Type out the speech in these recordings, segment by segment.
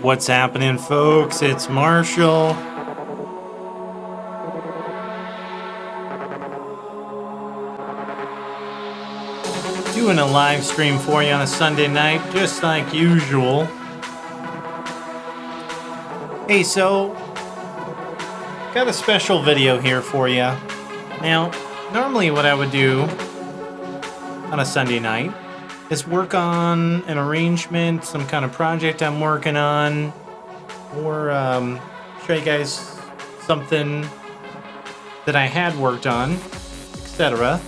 What's happening, folks? It's Marshall. Doing a live stream for you on a Sunday night, just like usual. Hey, so, got a special video here for you. Now, normally what I would do on a Sunday night is work on an arrangement, some kind of project I'm working on, or show you guys something that I had worked on, etc.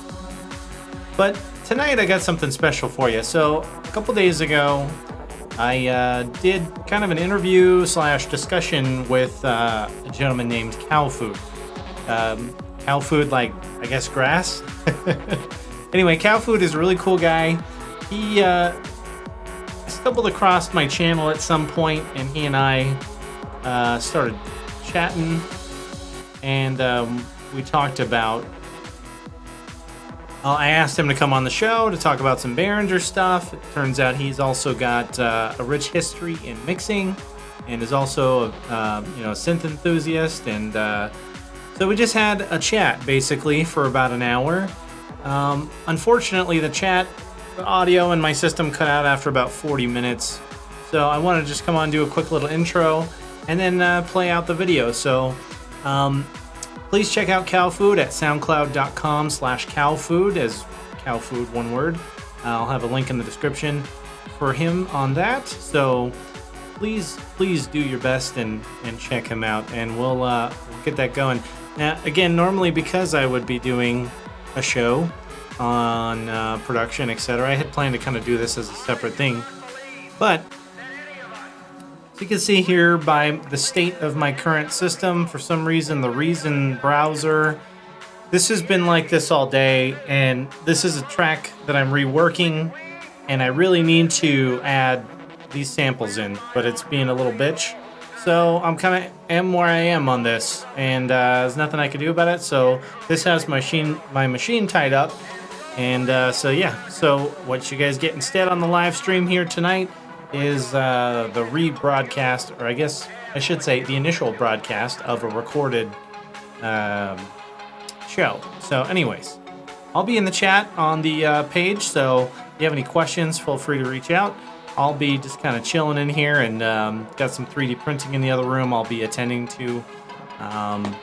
But tonight I got something special for you. So a couple days ago, I did kind of an interview / discussion with a gentleman named CowFood. CowFood, like, I guess, grass? Anyway, CowFood is a really cool guy. He stumbled across my channel at some point, and he and I started chatting, and we talked about... I asked him to come on the show to talk about some Behringer stuff. It turns out he's also got a rich history in mixing, and is also a synth enthusiast. And so we just had a chat basically for about an hour. Unfortunately, the audio in my system cut out after about 40 minutes. So I wanted to just come on, do a quick little intro, and then play out the video. So please check out CowFood at soundcloud.com/CowFood, as CowFood, one word. I'll have a link in the description for him on that. So please do your best and check him out, and we'll get that going. Now, again, normally because I would be doing a show on production, etc., I had planned to kind of do this as a separate thing. But as you can see here by the state of my current system, for some reason, the Reason browser, this has been like this all day, and this is a track that I'm reworking, and I really need to add these samples in, but it's being a little bitch. So I'm kind of am where I am on this, and there's nothing I can do about it. So this has my machine tied up, and so yeah. So what you guys get instead on the live stream here tonight is the rebroadcast, or I guess I should say the initial broadcast of a recorded show. So anyways, I'll be in the chat on the page, so if you have any questions, feel free to reach out. I'll be just kind of chilling in here, and got some 3D printing in the other room I'll be attending to.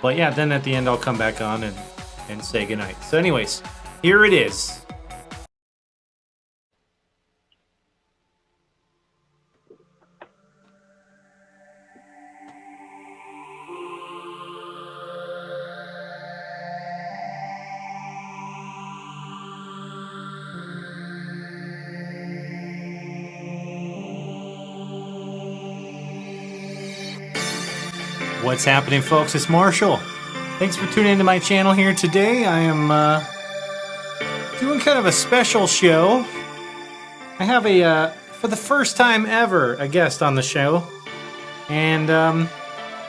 But yeah, then at the end I'll come back on and say goodnight. So anyways, here it is. What's happening, folks? It's Marshall. Thanks for tuning into my channel here today. I am doing kind of a special show. I have for the first time ever, a guest on the show. And I'd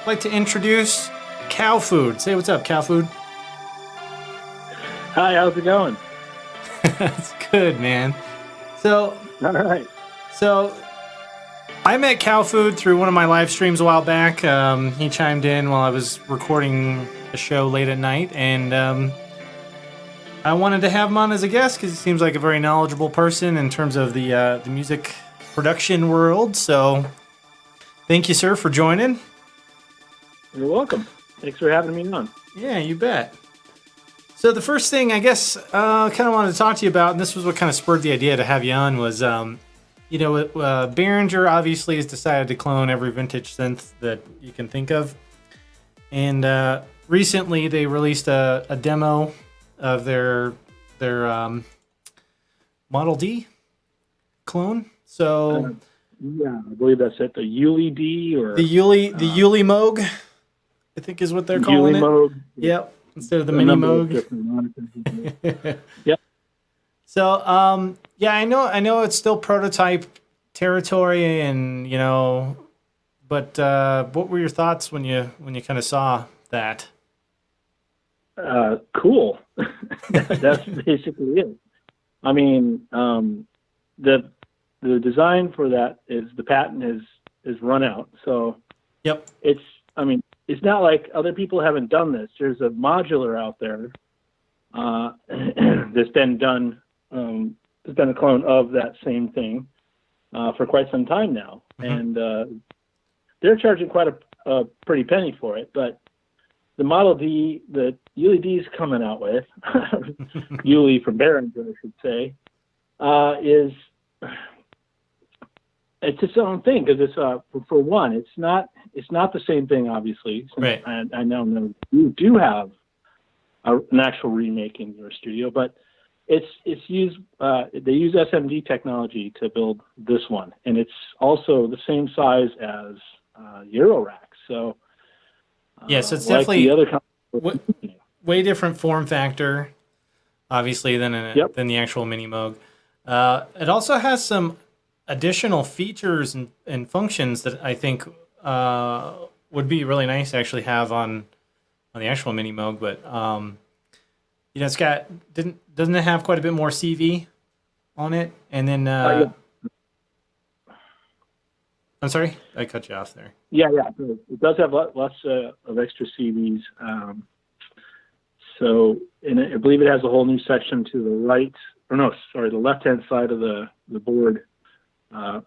like to introduce CowFood. Say what's up, CowFood. Hi, how's it going? It's good, man. So, all right. So, I met CowFood through one of my live streams a while back. He chimed in while I was recording a show late at night, and I wanted to have him on as a guest because he seems like a very knowledgeable person in terms of the music production world. So, thank you, sir, for joining. You're welcome. Thanks for having me on. Yeah, you bet. So the first thing I guess I kind of wanted to talk to you about, and this was what kind of spurred the idea to have you on, was Behringer obviously has decided to clone every vintage synth that you can think of. And recently they released a demo of their Model D clone. So yeah, I believe that's it. The Yuli D, or the Yuli Moog, I think is what they're calling it. Moog. Yep, instead of the Mini Moog. Yep. So, yeah, I know it's still prototype territory, and but what were your thoughts when you kind of saw that? Cool. That's basically it. I mean, the design for that is the patent is run out. So Yep. It's not like other people haven't done this. There's a modular out there that's been done. There's been a clone of that same thing for quite some time now, and they're charging quite a pretty penny for it. But the Model D, the Yuli D is coming out with, Yuli from Behringer, I should say, it's its own thing because it's for one, it's not the same thing, obviously. Right. I know you do have an actual remake in your studio, but it's used. They use SMD technology to build this one, and it's also the same size as Eurorack. So So it's like definitely the other way different form factor, obviously, than the actual Mini Moog. It also has some additional features and functions that I think would be really nice to actually have on the actual Mini Moog, but it's got doesn't it have quite a bit more CV on it? And then I'm sorry, I cut you off there. Yeah, it does have lots of extra CVs. And I believe it has a whole new section to the left-hand side of the board,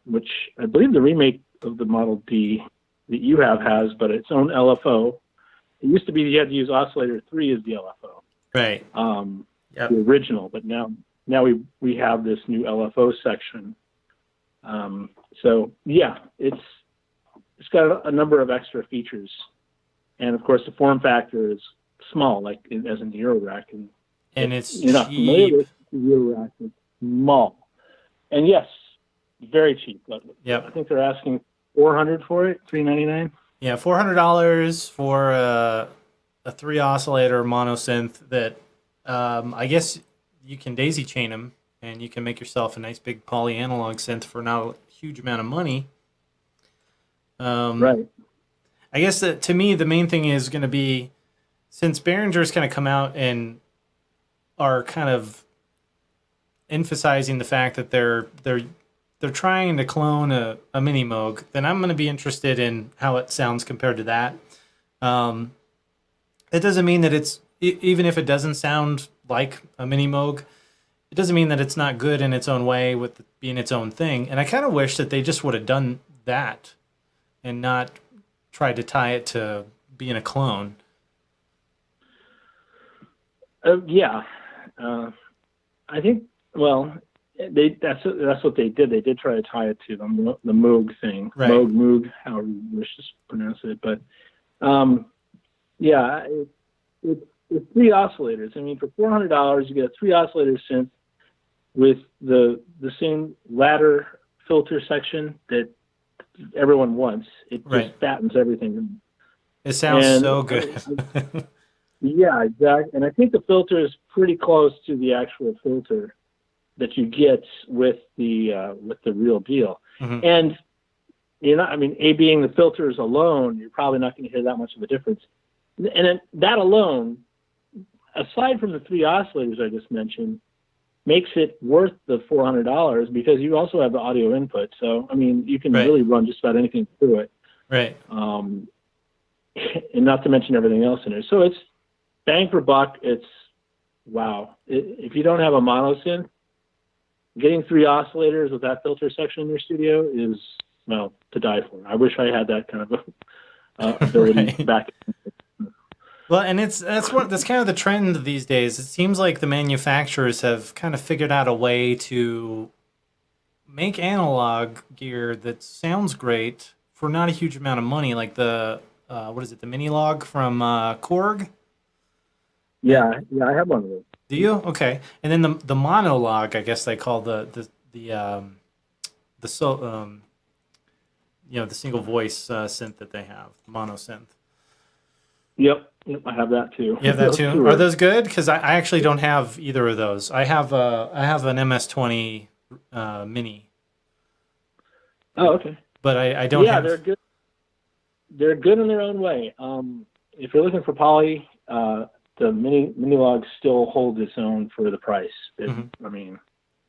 which I believe the remake of the Model D that you have has, but its own LFO. It used to be you had to use oscillator 3 as the LFO. Right. The original, but now we have this new LFO section. It's got a number of extra features, and of course the form factor is small, like as in the Eurorack, and it's you're not familiar with the Eurorack. It's small, and yes, very cheap. I think they're asking $400 for it, $399. Yeah, $400 for a 3 oscillator mono synth that I guess you can daisy chain them, and you can make yourself a nice big poly analog synth for not a huge amount of money. Right. I guess that to me the main thing is going to be, since Behringer's kind of come out and are kind of emphasizing the fact that they're trying to clone a Mini Moog, then I'm going to be interested in how it sounds compared to that. It doesn't mean that it's, even if it doesn't sound like a Mini Moog, it doesn't mean that it's not good in its own way with being its own thing. And I kind of wish that they just would have done that and not tried to tie it to being a clone. I think, that's what they did. They did try to tie it to the Moog thing. Right. Moog, however you wish to pronounce it. But it's 3 oscillators. I mean, for $400, you get a 3 oscillator synth with the same ladder filter section that everyone wants. It just fattens everything. It sounds so good. Yeah, exactly. And I think the filter is pretty close to the actual filter that you get with the real deal. Mm-hmm. And being the filters alone, you're probably not going to hear that much of a difference. And then that alone, aside from the 3 oscillators I just mentioned, makes it worth the $400 because you also have the audio input. So, you can really run just about anything through it. Right. And not to mention everything else in there. So it's bang for buck. It's wow. If you don't have a mono synth, getting 3 oscillators with that filter section in your studio is, to die for. I wish I had that kind of ability back. Well, and that's kind of the trend these days. It seems like the manufacturers have kind of figured out a way to make analog gear that sounds great for not a huge amount of money, like the the Mini Log from Korg. Yeah, I have one of those. Do you? Okay. And then the monologue, I guess they call the single voice synth that they have, mono synth. Yep, I have that too. You have that too? Are those good? Because I actually don't have either of those. I have an MS-20 Mini. Oh, okay. But I don't have... Yeah, they're good. They're good in their own way. If you're looking for poly, the Mini Log still holds its own for the price.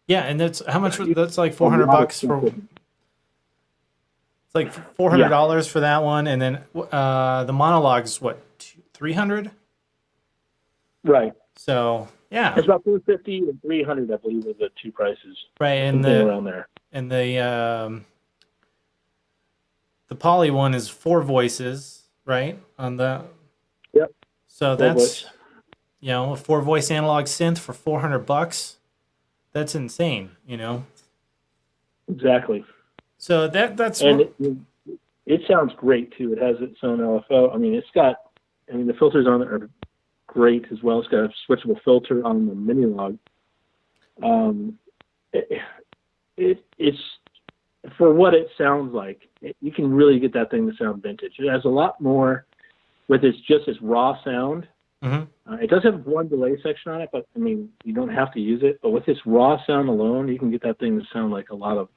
Yeah, and that's how much? You That's like a 400 lot of bucks stuff for. with it. It's like four hundred Yeah, dollars for that one, and then the monologue's what 300. right. So yeah, It's about 450 and 300, I believe, are the two prices, right, and something around there. the poly one is 4 voices, right? On the Yep, so full voice. that's a 4 voice analog synth for 400 bucks. That's insane, Exactly. So that's And it sounds great too. It has its own LFO. I mean, the filters on it are great as well. It's got a switchable filter on the mini log. Um, it, it's for what it sounds like. You can really get that thing to sound vintage. It has a lot more with its raw sound. hmm It does have one delay section on it, but I mean, you don't have to use it. But with its raw sound alone, you can get that thing to sound like a lot of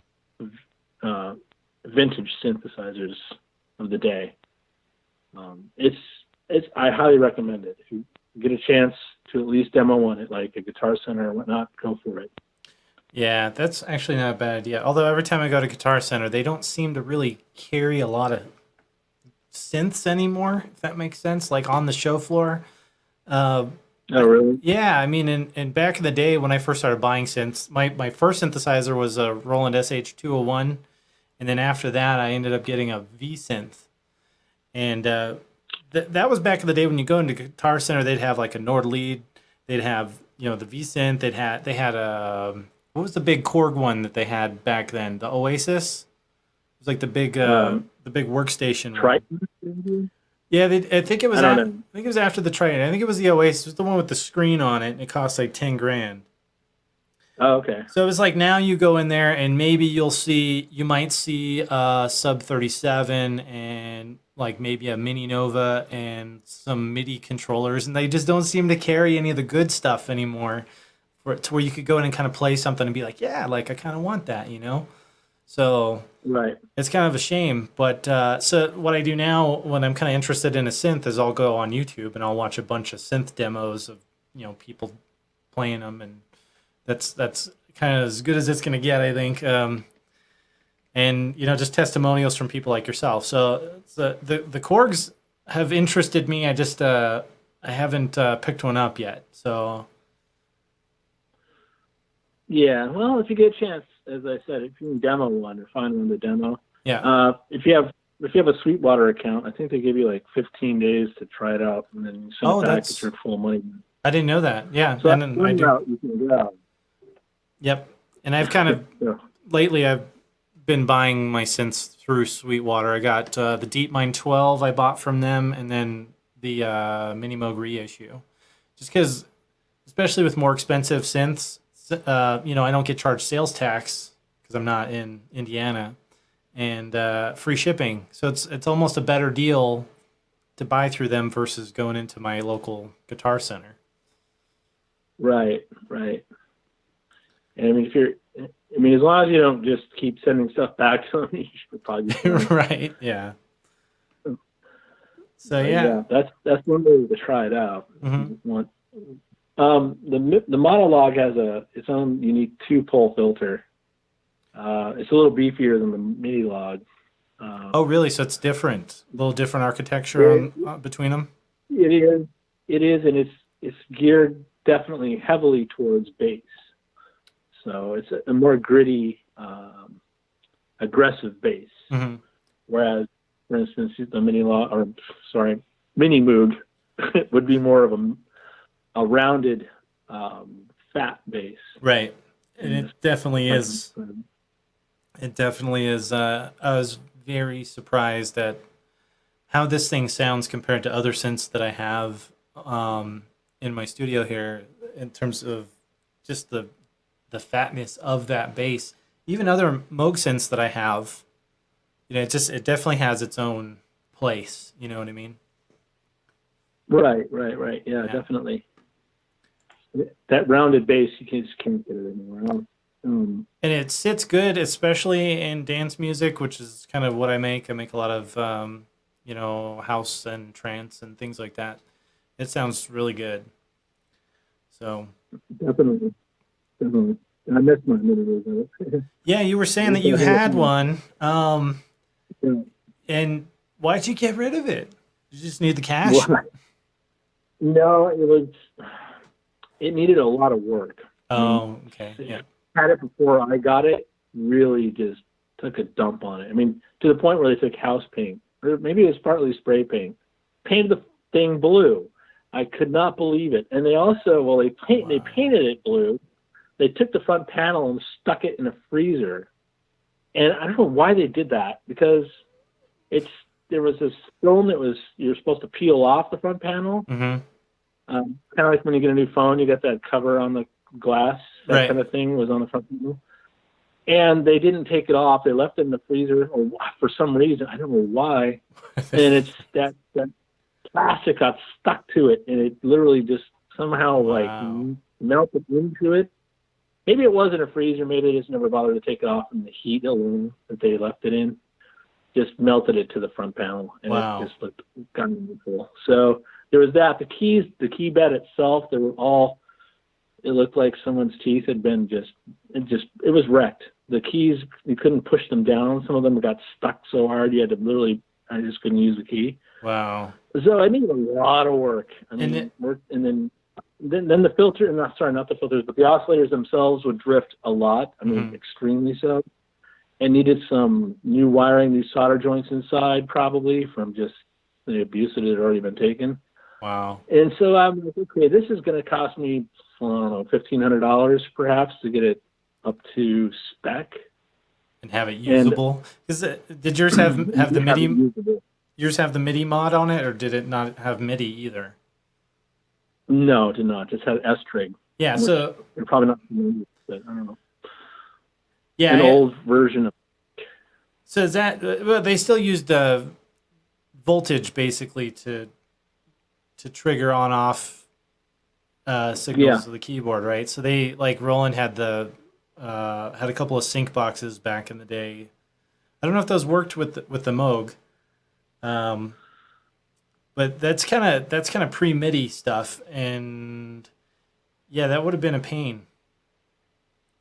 uh, vintage synthesizers of the day. I highly recommend it. If you get a chance to at least demo one at like a Guitar Center or whatnot, go for it. Yeah, that's actually not a bad idea. Although every time I go to Guitar Center, they don't seem to really carry a lot of synths anymore, if that makes sense, like on the show floor. Uh, Oh, really? yeah, I mean, in back in the day when I first started buying synths, my first synthesizer was a Roland SH201, and then after that, I ended up getting a V synth, and that was back in the day when you go into Guitar Center, they'd have like a Nord lead, they'd have the V synth, they had a what was the big Korg one that they had back then? The Oasis. It was like the big workstation one. Triton? Yeah, I think it was I don't at. know. I think it was after the Triton. I think it was the Oasis. It was the one with the screen on it, and it cost like 10 grand. Oh, okay. So it's like now you go in there, and maybe you might see a Sub 37 and like maybe a Mini Nova and some MIDI controllers, and they just don't seem to carry any of the good stuff anymore. To where you could go in and kind of play something and be like, yeah, like I kind of want that. So Right. it's kind of a shame, but so what I do now when I'm kind of interested in a synth is I'll go on YouTube and I'll watch a bunch of synth demos of people playing them, and that's kind of as good as it's gonna get, I think. And just testimonials from people like yourself. So the Korgs have interested me. I just I haven't picked one up yet. So Yeah. Well, if you get a chance, as I said, if you can demo one or find one to demo, yeah. if you have a Sweetwater account, I think they give you like 15 days to try it out, and then you send Oh, it back at that's your full money. I didn't know that. Yeah, So and that's then I one do. route you can go. Yep. And I've kind of Yeah. lately I've been buying my synths through Sweetwater. I got the DeepMind 12 I bought from them, and then the Mini Moog reissue. Just because, especially with more expensive synths, I don't get charged sales tax because I'm not in Indiana, and free shipping. So it's almost a better deal to buy through them versus going into my local Guitar Center. Right. Right. And I mean, as long as you don't just keep sending stuff back to them, you should probably be fine. Right? Yeah. So But yeah. yeah, that's one way to try it out. hmm If you want. The monologue has its own unique 2-pole filter. It's a little beefier than the mini log. Oh, really? So it's different. A little different architecture between them. It is. It is, and it's geared definitely heavily towards bass. So it's a more gritty, aggressive bass. hmm Whereas, for instance, the Mini Moog would be more of a rounded, fat bass. Right. And And it definitely is. It definitely is. I was very surprised at how this thing sounds compared to other synths that I have in my studio here, in terms of just the fatness of that bass. Even other Moog synths that I have, it definitely has its own place. You know what I mean? Right. Yeah, Yeah. definitely. That rounded bass, you just can't get it anywhere else. And it sits good, especially in dance music, which is kind of what I make. I make a lot of, house and trance and things like that. It sounds really good. So, Definitely. And I missed my MIDI version. Yeah, you were saying that you had one. And why'd you get rid of it? You just need the cash? Well, no, it needed a lot of work. Oh, okay. Yeah. Had it before I got it, really just took a dump on it. I mean, to the point where they took house paint, or maybe it was partly spray paint, painted the thing blue. I could not believe it. And they also, well, they painted it blue. They took the front panel and stuck it in a freezer. And I don't know why they did that, because there was this film that you're supposed to peel off the front panel. Mm-hmm. Kind of like when you get a new phone, you got that cover on the glass, that right. kind of thing was on the front panel. And they didn't take it off. They left it in the freezer, or for some reason, I don't know why. And it's that plastic got stuck to it, and it literally just somehow like melted into it. Maybe it was in a freezer. Maybe they just never bothered to take it off, and the heat alone that they left it in just melted it to the front panel, and it just looked kind of wonderful. So there was that. The key bed itself, they were all. It looked like someone's teeth had been it was wrecked. The keys, you couldn't push them down. Some of them got stuck so hard you had to I just couldn't use the key. Wow. So I needed a lot of work. I mean, and then the filter, not the filters, but the oscillators themselves would drift a lot. I mean, extremely so. And needed some new wiring, new solder joints inside, probably from just the abuse that had already been taken. Wow. And so I'm like, okay, this is going to cost me, I don't know, $1,500 perhaps to get it up to spec and have it usable. Did yours have the MIDI? Usable. Yours have the MIDI mod on it, or did it not have MIDI either? No, it did not. Just had S-Trig. Yeah, so you're probably not familiar with it. I don't know. Yeah, an old version of. So is that they still used the voltage basically to trigger on off signals of the keyboard, right? So they, like Roland had had a couple of sync boxes back in the day. I don't know if those worked with the Moog, but that's kind of pre MIDI stuff, and yeah, that would have been a pain,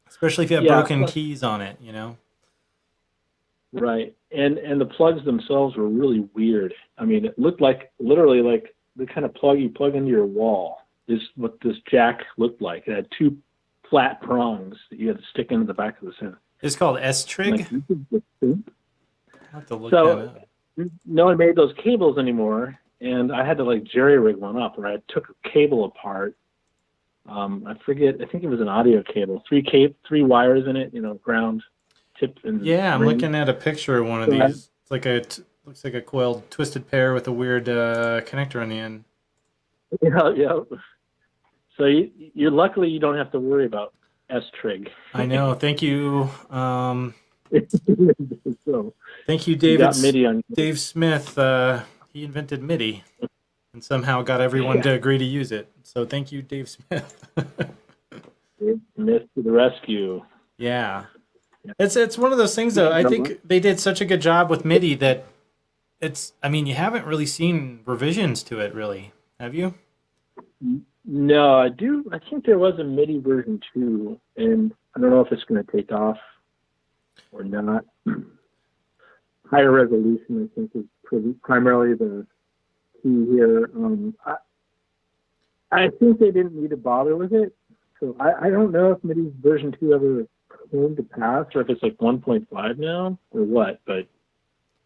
especially if you have broken keys on it, you know. Right, and the plugs themselves were really weird. I mean, it looked like literally like the kind of plug you plug into your wall is what this jack looked like. It had two flat prongs that you had to stick into the back of the synth. It's called S-Trig? I'll have to look that up. No one made those cables anymore, and I had to like jerry-rig one up, where I took a cable apart. I forget, I think it was an audio cable. Three wires in it, you know, ground, tip, and I'm looking at a picture of one of these. It's like looks like a coiled twisted pair with a weird connector on the end. Yeah. So you're luckily you don't have to worry about S-Trig. I know. Thank you. So, thank you, Dave Smith. He invented MIDI and somehow got everyone to agree to use it. So thank you, Dave Smith. Dave Smith to the rescue. Yeah. It's one of those things, though. I think they did such a good job with MIDI that you haven't really seen revisions to it, really. Have you? No, I do. I think there was a MIDI version too, and I don't know if it's going to take off or not. Higher resolution, I think, is primarily the key here. I think they didn't need to bother with it, so I don't know if MIDI version 2 ever came to pass, or if it's like 1.5 now, or what. But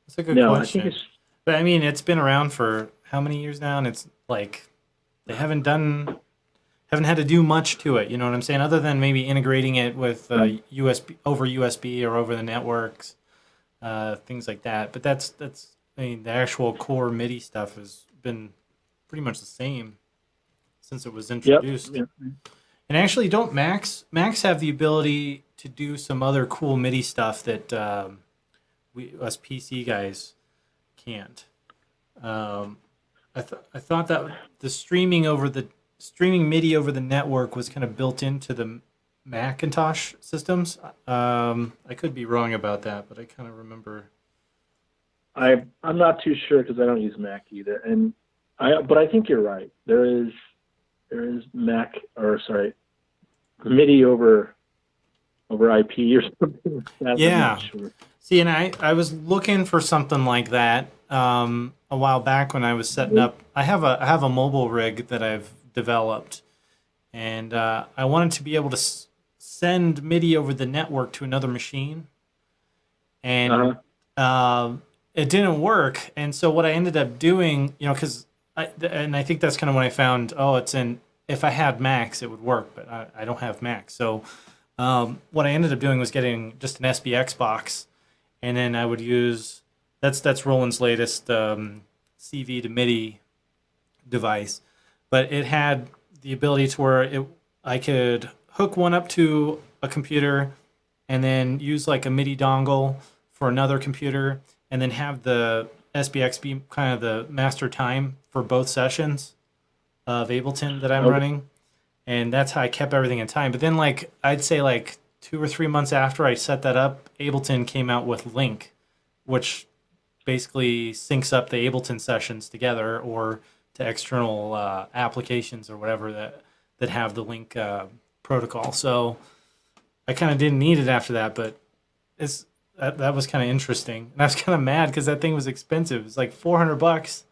that's a good question. I think but I mean, it's been around for how many years now, and it's like they haven't had to do much to it. You know what I'm saying? Other than maybe integrating it with USB or over the networks, things like that. But that's the actual core MIDI stuff has been pretty much the same since it was introduced. Yep. And actually, don't Macs have the ability to do some other cool MIDI stuff that us PC guys can't. I thought that the streaming MIDI over the network was kind of built into the Macintosh systems. I could be wrong about that, but I kind of remember. I'm not too sure because I don't use Mac either, but I think you're right. There is MIDI over over IP or something like that. I'm not Yeah. sure. See, and I was looking for something like that a while back when I was setting up. I have a mobile rig that I've developed, and I wanted to be able to send MIDI over the network to another machine, and Uh-huh. it didn't work. And so what I ended up doing, because I think that's kind of when I found, oh, it's in. If I had Macs, it would work, but I don't have Macs. So what I ended up doing was getting just an SBX box, and then I would use that's Roland's latest CV to MIDI device, but it had the ability to where I could hook one up to a computer and then use like a MIDI dongle for another computer, and then have the SBX be kind of the master time for both sessions of Ableton that I'm Okay. running, and that's how I kept everything in time. But then, like, I'd say like 2 or 3 months after I set that up, Ableton came out with Link, which basically syncs up the Ableton sessions together or to external applications or whatever that have the Link protocol. So I kind of didn't need it after that, but that was kind of interesting, and I was kind of mad because that thing was expensive. It's like $400,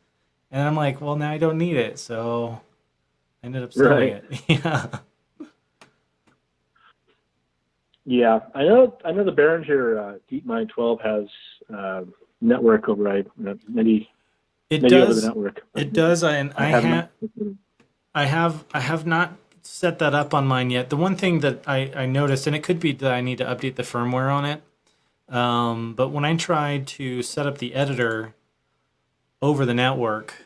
and I'm like, well, now I don't need it, so I ended up selling Right. it. Yeah. Yeah, I know. I know the Behringer DeepMind 12 has network override, MIDI It MIDI over the does. network. It does. And I have not. I have not set that up on mine yet. The one thing that I noticed, and it could be that I need to update the firmware on it. But when I tried to set up the editor over the network,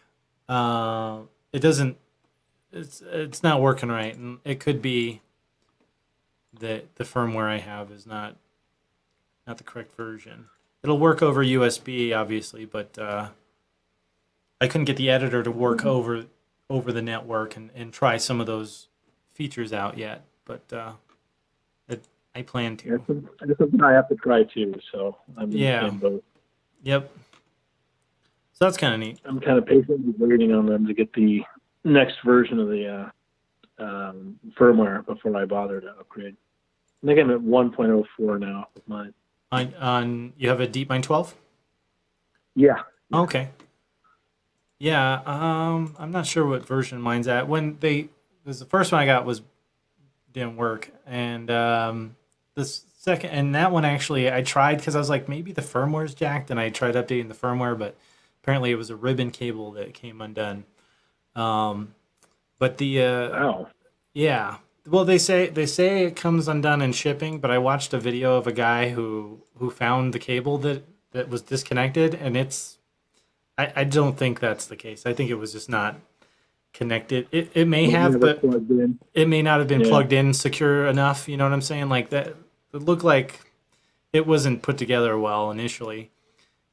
it doesn't. It's not working right, and it could be that the firmware I have is not the correct version. It'll work over USB, obviously, but I couldn't get the editor to work over the network and try some of those features out yet. But I plan to. That's something I have to try too. So I'm in the Yeah. same boat. Yep. So that's kind of neat. I'm kind of patiently waiting on them to get the next version of the firmware before I bother to upgrade. I think I'm at 1.04 now with mine. On you have a DeepMind 12? Yeah. Okay. Yeah. I'm not sure what version mine's at. Because the first one I got didn't work, and this second and that one actually I tried because I was like maybe the firmware's jacked, and I tried updating the firmware, but apparently it was a ribbon cable that came undone. But the Wow. yeah. Well, they say it comes undone in shipping, but I watched a video of a guy who found the cable that was disconnected, and I don't think that's the case. I think it was just not connected. It may have, Never but plugged in. it may not have been Yeah. plugged in secure enough. You know what I'm saying? Like that, it looked like it wasn't put together well initially,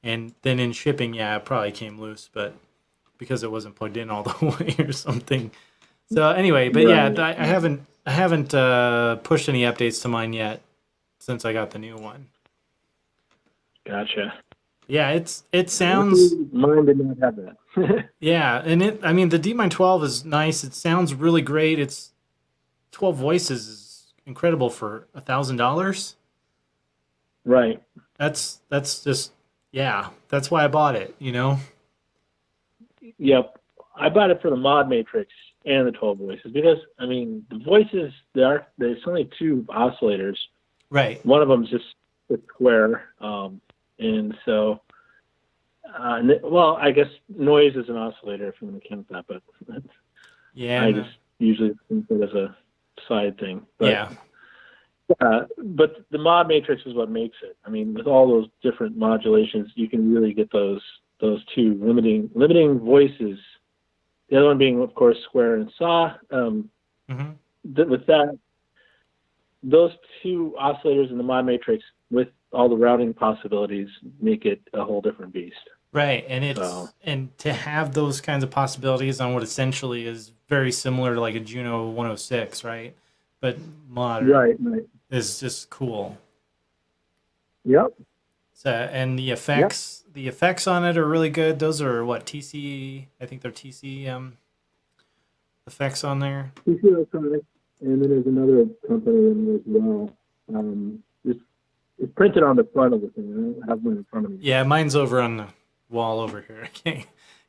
and then in shipping, yeah, it probably came loose, but because it wasn't plugged in all the way or something. So anyway, but yeah, Right. I haven't pushed any updates to mine yet since I got the new one. Gotcha. Yeah, it sounds Mine did not have that. yeah, and I mean the DMine 12 is nice. It sounds really great. It's 12 voices is incredible for $1,000. Right. That's just yeah, that's why I bought it, you know? Yep. I bought it for the mod matrix and the 12 voices because I mean the voices there's only two oscillators. Right. One of them's just a square, and so well, I guess noise is an oscillator if you want to count that, but Yeah. I No. just usually think that as a side thing. But, Yeah. but the mod matrix is what makes it. I mean, with all those different modulations, you can really get those two limiting voices. The other one being, of course, square and saw. Mhm. With that, those two oscillators in the mod matrix with all the routing possibilities make it a whole different beast. Right, and So and to have those kinds of possibilities on what essentially is very similar to like a Juno 106, right? But modern right. is just cool. Yep. So and Yep. the effects on it are really good. Those are what TC, I think they're TC effects on there. TC Electronics, and then there's another company in there as well. printed on the front of the thing. I don't have one in front of me. Yeah, mine's over on the wall over here. I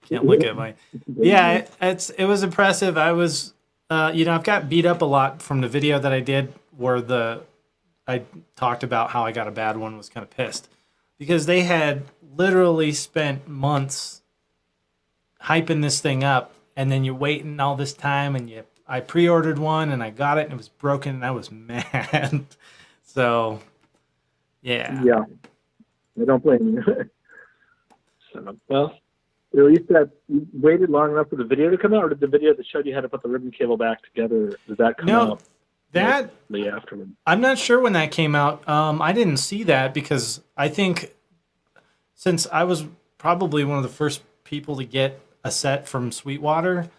can't look at mine. Yeah, it was impressive. I was, I've got beat up a lot from the video that I did where I talked about how I got a bad one, was kind of pissed because they had literally spent months hyping this thing up, and then you're waiting all this time, and I pre-ordered one and I got it and it was broken and I was mad. So, yeah. Yeah, I don't blame you. So, well, at least that you waited long enough for the video to come out, or did the video that showed you how to put the ribbon cable back together, did that come out? That afterward? I'm not sure when that came out. I didn't see that because I think since I was probably one of the first people to get a set from Sweetwater,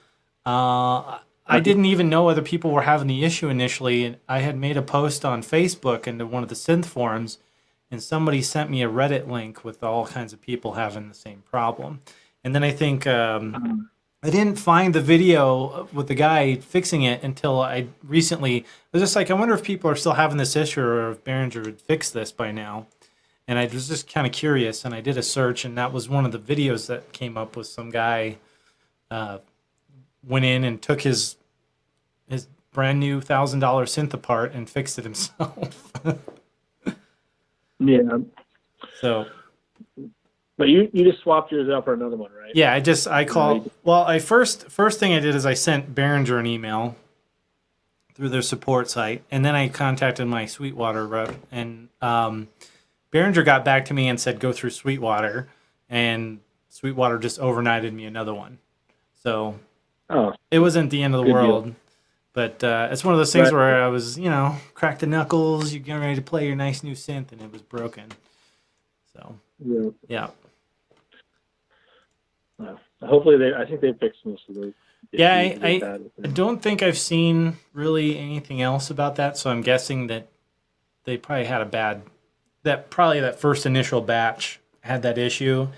I didn't even know other people were having the issue initially. And I had made a post on Facebook into one of the synth forums, and somebody sent me a Reddit link with all kinds of people having the same problem. And then I think I didn't find the video with the guy fixing it until I recently was just like, I wonder if people are still having this issue or if Behringer would fix this by now. And I was just kind of curious, and I did a search, and that was one of the videos that came up with some guy went in and took his brand new $1,000 synth apart and fixed it himself. Yeah. So. But you just swapped yours out for another one, right? Yeah, I called. Well, first thing I did is I sent Behringer an email through their support site, and then I contacted my Sweetwater rep, and Behringer got back to me and said go through Sweetwater, and Sweetwater just overnighted me another one. So it wasn't the end of the world. Deal. But it's one of those things where I was, cracked the knuckles, you're getting ready to play your nice new synth, and it was broken. So yeah. Hopefully I think they fixed most of those. Yeah, I don't think I've seen really anything else about that, so I'm guessing that they probably had that first initial batch had that issue,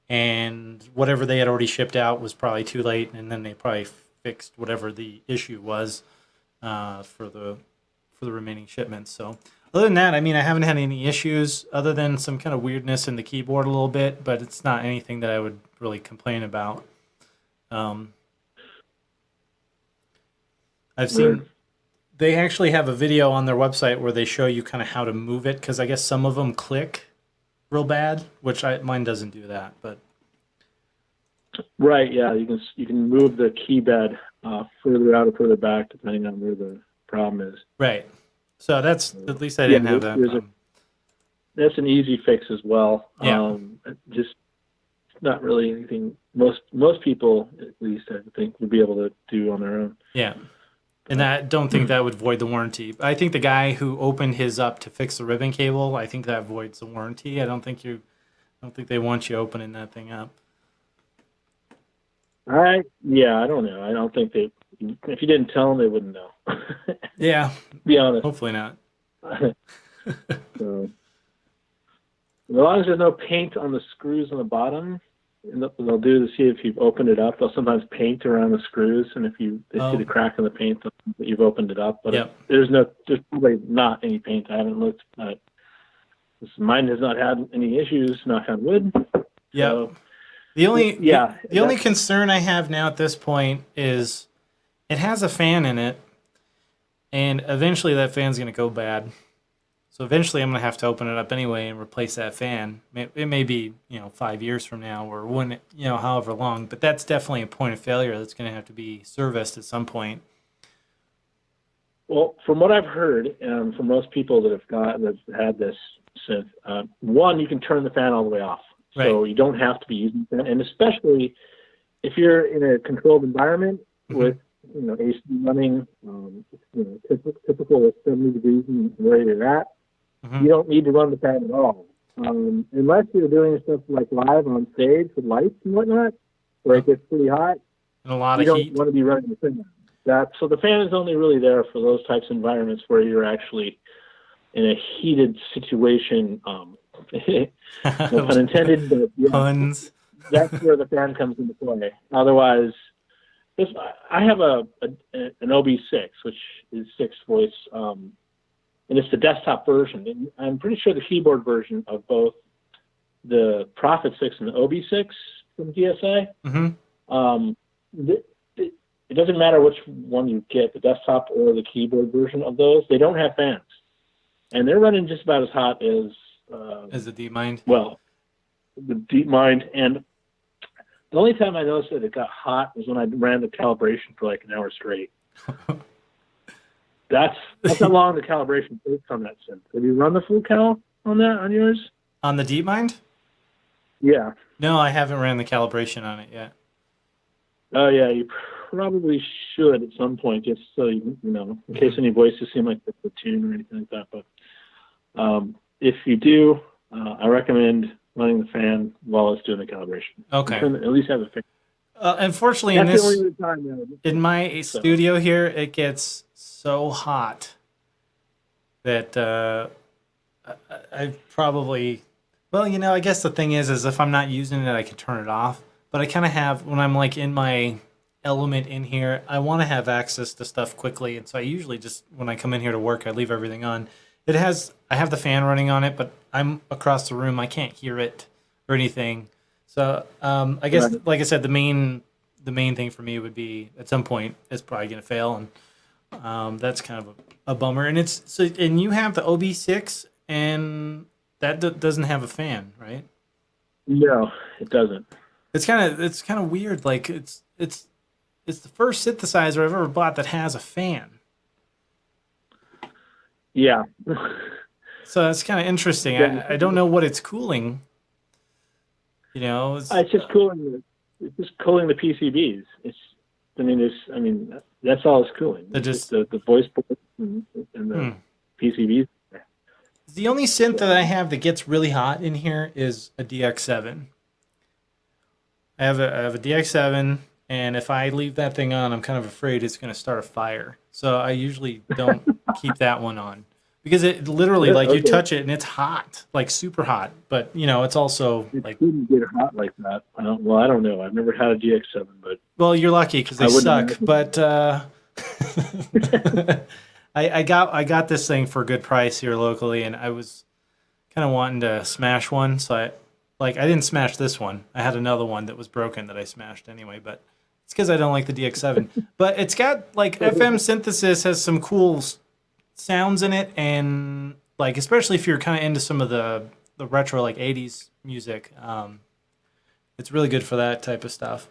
and whatever they had already shipped out was probably too late, and then they probably fixed whatever the issue was for the remaining shipments. So other than that, I mean, I haven't had any issues other than some kind of weirdness in the keyboard a little bit, but it's not anything that I would really complain about. I've seen they actually have a video on their website where they show you kind of how to move it, because I guess some of them click real bad, which mine doesn't do that. But right, yeah, you can move the key bed further out or further back depending on where the problem is. Right. So that's at least I didn't have that. That's an easy fix as well. Yeah. Just not really anything most people, at least I think, would be able to do on their own. Yeah. And I don't think that would void the warranty. I think the guy who opened his up to fix the ribbon cable, I think that voids the warranty. I don't think they want you opening that thing up. I don't know. I don't think if you didn't tell them, they wouldn't know. Yeah. Be honest. Hopefully not. So, as long as there's no paint on the screws on the bottom, and they'll do to see if you've opened it up. They'll sometimes paint around the screws, and if they see the crack in the paint, that you've opened it up. But there's probably not any paint. I haven't looked at it. Mine has not had any issues, knock on wood. Yeah. So, the only concern I have now at this point is it has a fan in it, and eventually that fan's going to go bad. So eventually I'm going to have to open it up anyway and replace that fan. It may be, 5 years from now or when, however long, but that's definitely a point of failure that's going to have to be serviced at some point. Well, from what I've heard, from most people that have had this synth, one, you can turn the fan all the way off. Right. So you don't have to be using it. And especially if you're in a controlled environment with, AC running, typical 70 degrees and where you're at, you don't need to run the fan at all. Unless you're doing stuff like live on stage with lights and whatnot, where it gets pretty hot, and a lot you of don't heat. want to be running the fan. So the fan is only really there for those types of environments where you're actually in a heated situation. No pun intended, but puns. That's where the fan comes into play. Otherwise, I have an OB6, which is 6 voice and it's the desktop version. And I'm pretty sure the keyboard version of both the Prophet 6 and the OB6 from DSI, it doesn't matter which one you get, the desktop or the keyboard version of those, they don't have fans. And they're running just about as hot as the DeepMind. Well, the DeepMind. And the only time I noticed that it got hot was when I ran the calibration for like an hour straight. That's how long the calibration takes on that synth. Have you run the full cal on that on yours? On the DeepMind? Yeah. No, I haven't ran the calibration on it yet. Oh yeah, you probably should at some point, just so you know, in case any voices seem like the tune or anything like that. But if you do, I recommend running the fan while it's doing the calibration. Okay. At least have a fan. Unfortunately, in my studio here, it gets so hot that I probably, well, you know, I guess the thing is if I'm not using it, I can turn it off. But I kind of have, when I'm like in my element in here, I want to have access to stuff quickly. And so I usually just, when I come in here to work, I leave everything on. I have the fan running on it, but I'm across the room. I can't hear it or anything. So I guess, like I said, the main thing for me would be at some point it's probably going to fail, and that's kind of a bummer. And and you have the OB6, and that doesn't have a fan, right? No, it doesn't. It's kind of weird. Like it's the first synthesizer I've ever bought that has a fan. Yeah. So that's kind of interesting. I don't know what it's cooling. You know, it's just cooling the PCBs. That's all it's cooling. It's just the voice port and the PCBs. The only synth that I have that gets really hot in here is a DX7. I have a DX7, and if I leave that thing on, I'm kind of afraid it's going to start a fire. So I usually don't keep that one on. Because it literally, you touch it and it's hot, like super hot. But, you know, it's also it like... couldn't get hot like that. I don't know. I've never had a DX7, but... Well, you're lucky because they suck. But I got this thing for a good price here locally, and I was kind of wanting to smash one. So I didn't smash this one. I had another one that was broken that I smashed anyway, but it's because I don't like the DX7. But it's got, like, FM synthesis, has some cool sounds in it, and like especially if you're kind of into some of the retro like 80s music, it's really good for that type of stuff.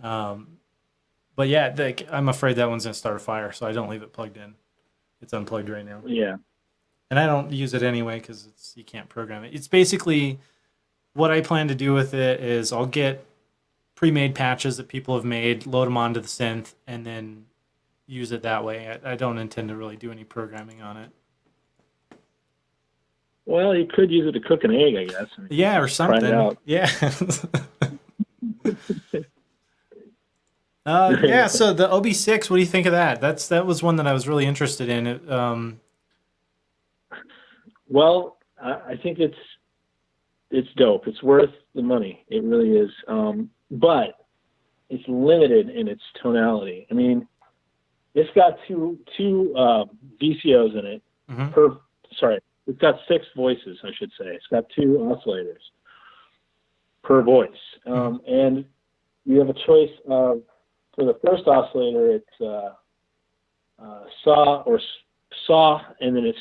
But yeah, I'm afraid that one's gonna start a fire, so I don't leave it plugged in. It's unplugged right now. Yeah, and I don't use it anyway because you can't program it. It's basically what I plan to do with it is I'll get pre-made patches that people have made, load them onto the synth, and then use it that way. I don't intend to really do any programming on it. Well, you could use it to cook an egg, I guess. Yeah, or something. Yeah. Yeah. So the OB6, what do you think of that? That was one that I was really interested in. Well, I think it's dope. It's worth the money. It really is. But it's limited in its tonality. I mean, it's got two VCOs in it. It's got 6 voices, I should say. It's got 2 oscillators per voice. And you have a choice of, for the first oscillator, it's saw, and then it's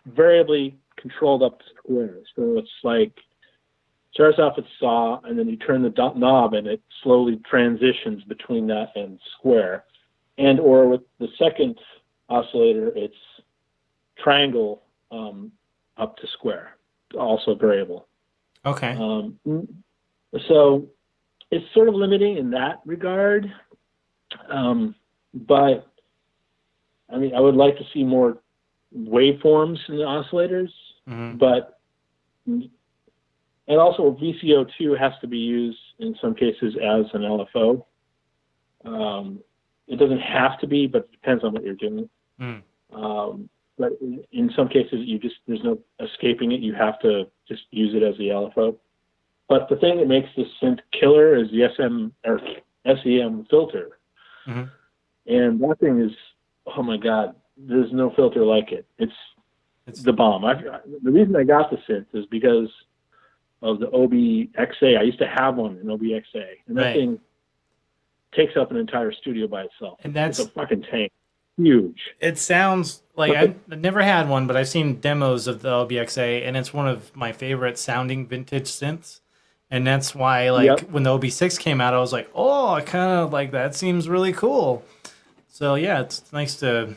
variably controlled up to square. So it's like, starts off at saw, and then you turn the knob, and it slowly transitions between that and square. And or with the second oscillator, it's triangle up to square, also variable. Okay. So it's sort of limiting in that regard. But I mean, I would like to see more waveforms in the oscillators. But and also VCO2 has to be used in some cases as an LFO. It doesn't have to be, but it depends on what you're doing. But in some cases, there's no escaping it. You have to just use it as the LFO. But the thing that makes this synth killer is the SEM filter. And that thing is, oh my God, there's no filter like it. It's the bomb. The reason I got the synth is because of the OB6A. I used to have one in OB6A, and that right. thing takes up an entire studio by itself. And It's a fucking tank. Huge. It sounds like I've never had one, but I've seen demos of the OB6A, and it's one of my favorite sounding vintage synths. And that's why, like, Yep. when the OB6 came out, I was like, oh, I kind of like that. Seems really cool. So, yeah, it's nice to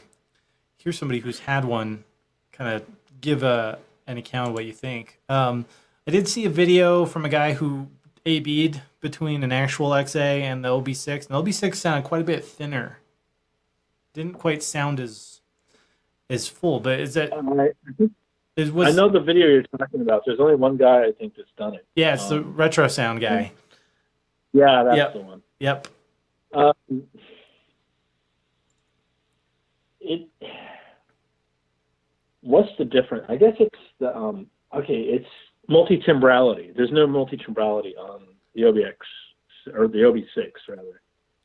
hear somebody who's had one kind of give an account of what you think. I did see a video from a guy who A-B'd between an actual XA and the OB6. And the OB6 sounded quite a bit thinner. Didn't quite sound as full, but is that... I know the video you're talking about. There's only one guy, I think, that's done it. Yeah, it's the retro sound guy. Yeah, that's the one. Yep. What's the difference? I guess it's the it's multi-timbrality. There's no multi-timbrality on the OBX or the OB6 rather.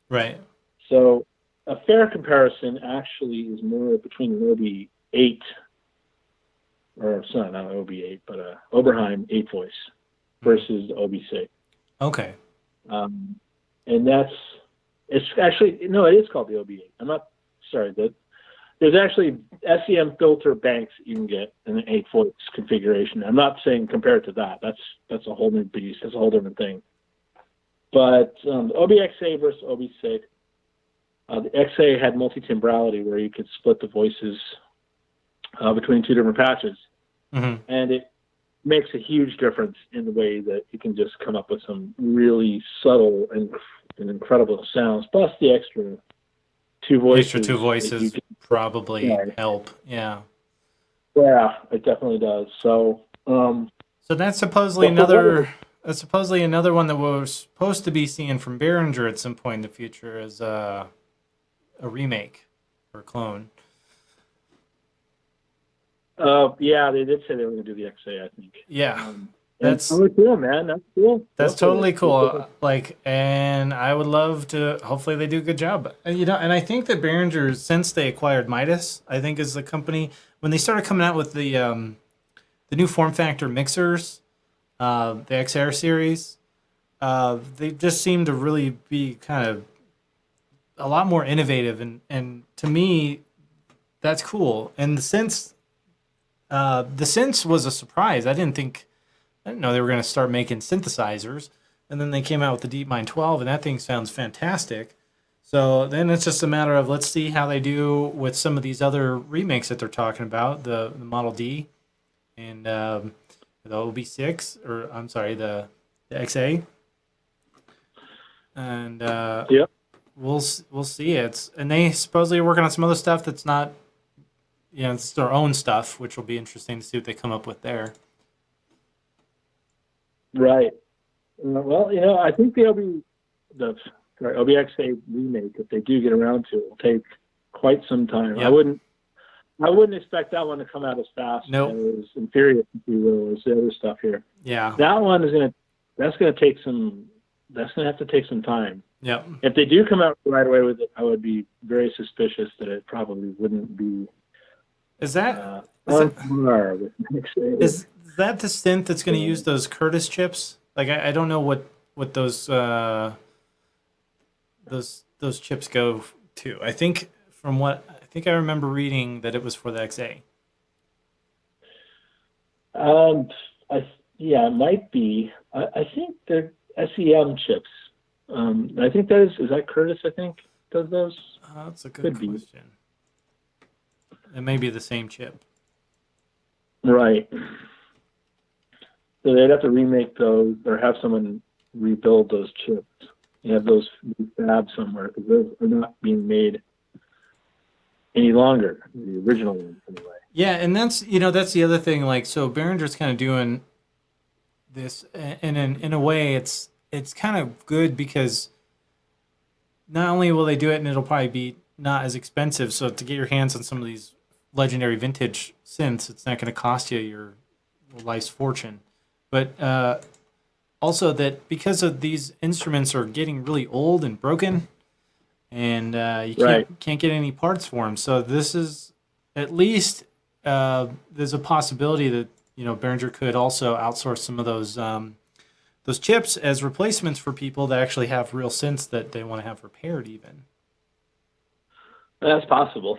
Right. So a fair comparison actually is more between an OB8 or sorry, not an OB8, but a Oberheim 8 voice versus the OB6. Okay. And it's actually it is called the OB8. I'm not sorry that. There's actually SEM filter banks you can get in an 8 voice configuration. I'm not saying compared to that. That's a whole new beast. That's a whole different thing. But the OBXA versus OB6, the XA had multi-timbrality where you could split the voices between two different patches. Mm-hmm. And it makes a huge difference in the way that you can just come up with some really subtle and incredible sounds, plus the extra two voices probably help. Yeah. Yeah, it definitely does. So that's supposedly another one that we're supposed to be seeing from Behringer at some point in the future is a remake or a clone. Yeah, they did say they were going to do the XA, I think. Yeah. That's really cool, man. That's cool. That's totally cool. And I would love to. Hopefully, they do a good job. And I think that Behringer, since they acquired Midas, I think is the company when they started coming out with the new form factor mixers, the XR series, they just seem to really be kind of a lot more innovative, and to me, that's cool. And the synth was a surprise. I didn't know they were going to start making synthesizers. And then they came out with the DeepMind 12, and that thing sounds fantastic. So then it's just a matter of let's see how they do with some of these other remakes that they're talking about, the Model D and the OB6, or I'm sorry, the XA. And yep. We'll see. And they supposedly are working on some other stuff that's not, it's their own stuff, which will be interesting to see what they come up with there. Right. Well, I think the OBXA remake, if they do get around to it, will take quite some time. Yep. I wouldn't expect that one to come out as fast as inferior, if you will, as the other stuff here. Yeah. That one that's gonna have to take some time. Yep. If they do come out right away with it, I would be very suspicious that it probably wouldn't be. Is that the synth that's going to use those Curtis chips? Like I don't know what those chips go to. I think I remember reading that it was for the XA. It might be. I think they're SEM chips. I think is that Curtis? I think does those. That's a good question. It may be the same chip. Right. So they'd have to remake those or have someone rebuild those chips. You have those fabs somewhere because those are not being made any longer. The original ones, anyway. Yeah, and that's the other thing. Like, so Behringer's kind of doing this, and in a way, it's kind of good because not only will they do it, and it'll probably be not as expensive. So to get your hands on some of these legendary vintage synths, it's not going to cost you your life's fortune. But also that because of these instruments are getting really old and broken, and you can't get any parts for them. So this is at least there's a possibility that Behringer could also outsource some of those chips as replacements for people that actually have real synths that they want to have repaired. Even That's possible.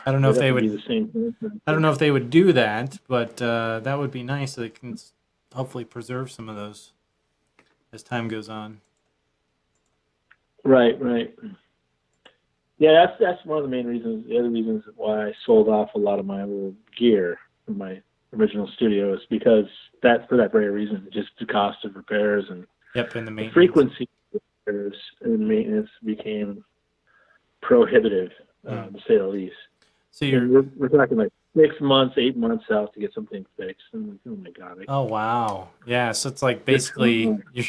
I don't know if they would. Be the same thing. I don't know if they would do that, but that would be nice. So they can hopefully preserve some of those as time goes on. Right. Yeah, that's one of the main reasons. The other reasons why I sold off a lot of my old gear from my original studio is because for that very reason, just the cost of repairs and and the the frequency of repairs and maintenance became prohibitive, to say the least. So we're talking like 6 months, 8 months out to get something fixed. And oh my god! Oh wow, yeah. So it's like basically you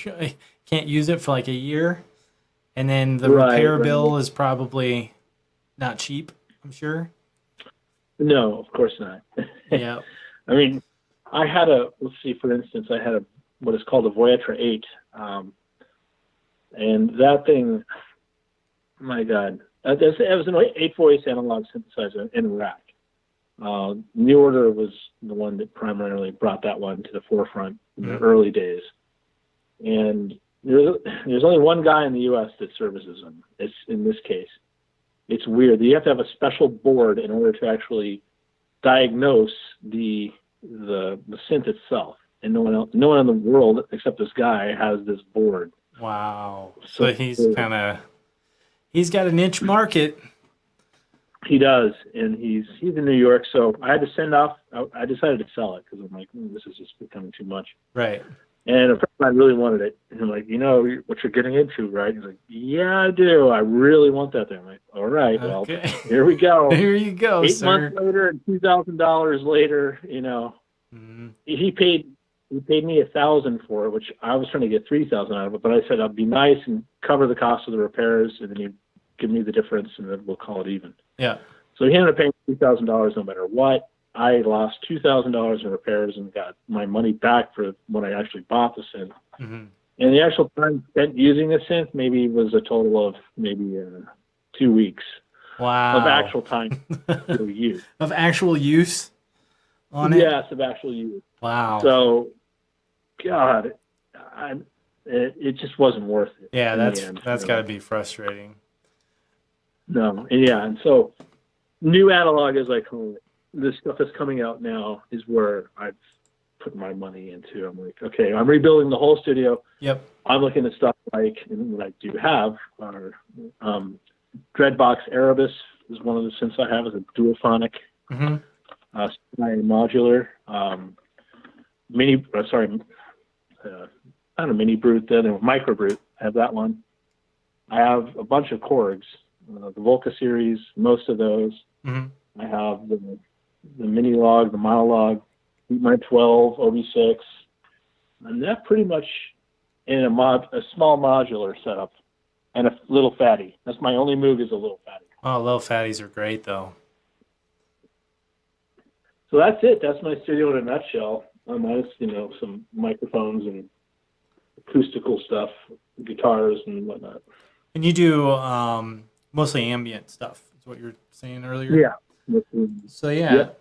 can't use it for like a year, and then the repair bill is probably not cheap, I'm sure. No, of course not. Yeah. I mean, let's see, for instance, I had what is called a Voyatra 8. And that thing, my God, it was an 8-voice analog synthesizer in a rack. New Order was the one that primarily brought that one to the forefront in the early days. And there's only one guy in the U.S. that services them. It's in this case. It's weird. You have to have a special board in order to actually diagnose the synth itself, and no one in the world except this guy has this board. Wow. So he's got a niche market. He does, and he's in New York. So I had to send off. I decided to sell it because I'm like, this is just becoming too much. Right. And a friend of mine really wanted it. And I'm like, what you're getting into, right? He's like, yeah, I do. I really want that thing. I'm like, all right, well, here we go. Here you go, 8 months later and $2,000 later, he paid me $1,000 for it, which I was trying to get $3,000 out of it. But I said I'd be nice and cover the cost of the repairs, and then you give me the difference, and then we'll call it even. Yeah. So he ended up paying $3,000 no matter what. I lost $2,000 in repairs and got my money back for when I actually bought the synth. Mm-hmm. And the actual time spent using the synth maybe was a total of maybe 2 weeks. Wow. Of actual time to use. Of actual use on it? Yes, of actual use. Wow. So, God, it just wasn't worth it. Yeah, that's got to be frustrating. No, and so new analog, as I call it, the stuff that's coming out now is where I've put my money into. I'm like, okay, I'm rebuilding the whole studio. Yep. I'm looking at stuff like, and what I do have are Dreadbox Erebus is one of the synths I have, is a duophonic, modular, not a mini brute, then a micro brute. I have that one. I have a bunch of Korgs, the Volca series, most of those. Mm-hmm. I have the mini log, the monologue, DeepMind 12, OB6, and that pretty much in a small modular setup, and a little fatty. That's my only move, is a little fatty. Oh, little fatties are great though. So that's it. That's my studio in a nutshell. Minus some microphones and acoustical stuff, guitars and whatnot. And you do mostly ambient stuff, is what you were saying earlier? Yeah. So Yep.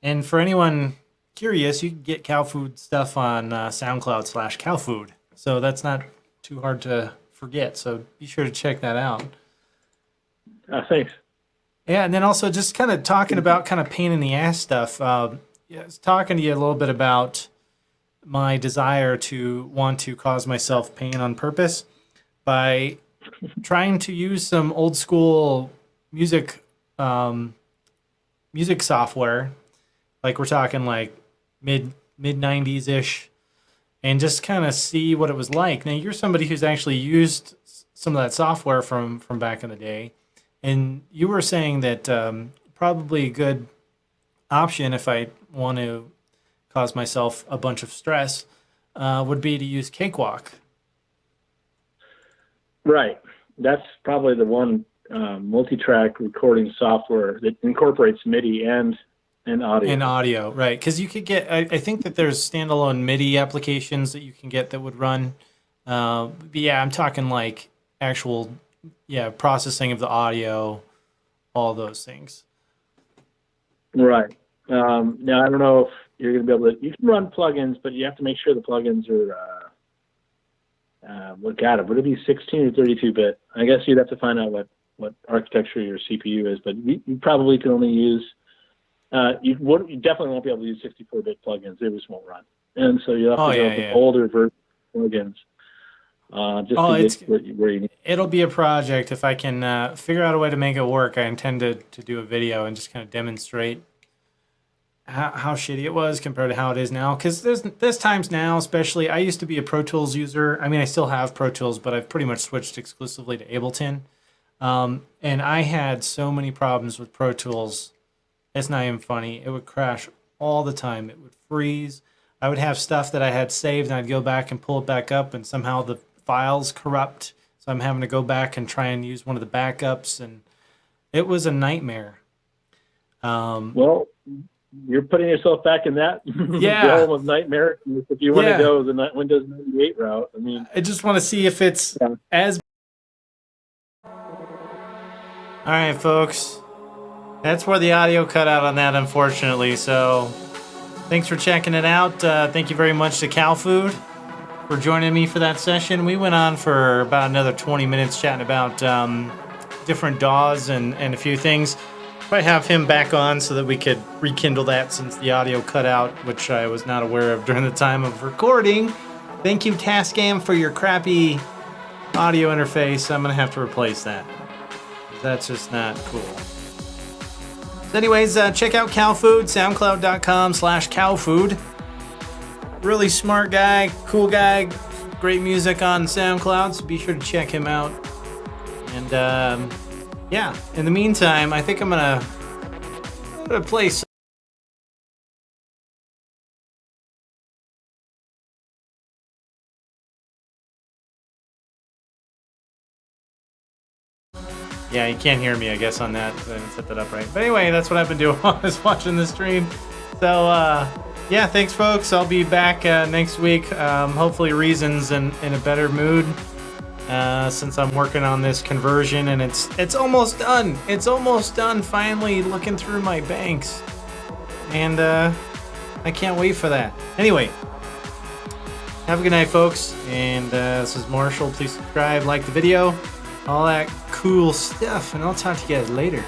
And for anyone curious, you can get CowFood stuff on SoundCloud / CowFood. So that's not too hard to forget. So be sure to check that out. Thanks. Yeah, and then also just kind of talking about kind of pain in the ass stuff. I was talking to you a little bit about my desire to want to cause myself pain on purpose by trying to use some old school music software, like we're talking like mid 90s ish, and just kind of see what it was like. Now you're somebody who's actually used some of that software from back in the day, and you were saying that probably a good option if I want to cause myself a bunch of stress would be to use Cakewalk. Right. That's probably the one multi-track recording software that incorporates MIDI and audio. And audio, right. Because you could get, I think that there's standalone MIDI applications that you can get that would run. But yeah, I'm talking like actual, processing of the audio, all those things. Right. Now I don't know if you're going to be able to. You can run plugins, but you have to make sure the plugins are. Would it be 16 or 32-bit? I guess you'd have to find out what architecture your CPU is, but you probably can only use. You definitely won't be able to use 64-bit plugins; they just won't run. And so you have to go with older version plugins. Just to get where you need. It'll be a project if I can figure out a way to make it work. I intend to do a video and just kind of demonstrate how shitty it was compared to how it is now. Because there's times now, especially, I used to be a Pro Tools user. I mean, I still have Pro Tools, but I've pretty much switched exclusively to Ableton. And I had so many problems with Pro Tools. It's not even funny. It would crash all the time. It would freeze. I would have stuff that I had saved, and I'd go back and pull it back up, and somehow the files corrupt. So I'm having to go back and try and use one of the backups, and it was a nightmare. Well, you're putting yourself back in that realm of nightmare. If you want to go the Windows 98 route, I mean, I just want to see if it's as. All right, folks. That's where the audio cut out on that, unfortunately. So thanks for checking it out. Thank you very much to CowFood for joining me for that session. We went on for about another 20 minutes chatting about different DAWs and a few things. Probably have him back on so that we could rekindle that since the audio cut out, which I was not aware of during the time of recording. Thank you, TASCAM, for your crappy audio interface. I'm going to have to replace that. That's just not cool. So anyways, check out CowFood, soundcloud.com/CowFood. Really smart guy, cool guy, great music on SoundCloud, so be sure to check him out. And yeah, in the meantime, I think I'm gonna play some. Yeah, you can't hear me, I guess, on that. I didn't set that up right. But anyway, that's what I've been doing while I was watching the stream. So, yeah, thanks, folks. I'll be back next week. Hopefully Reason's in a better mood since I'm working on this conversion, and it's almost done. It's almost done, finally, looking through my banks. And I can't wait for that. Anyway, have a good night, folks. And this is Marshall. Please subscribe, like the video, all that cool stuff, and I'll talk to you guys later.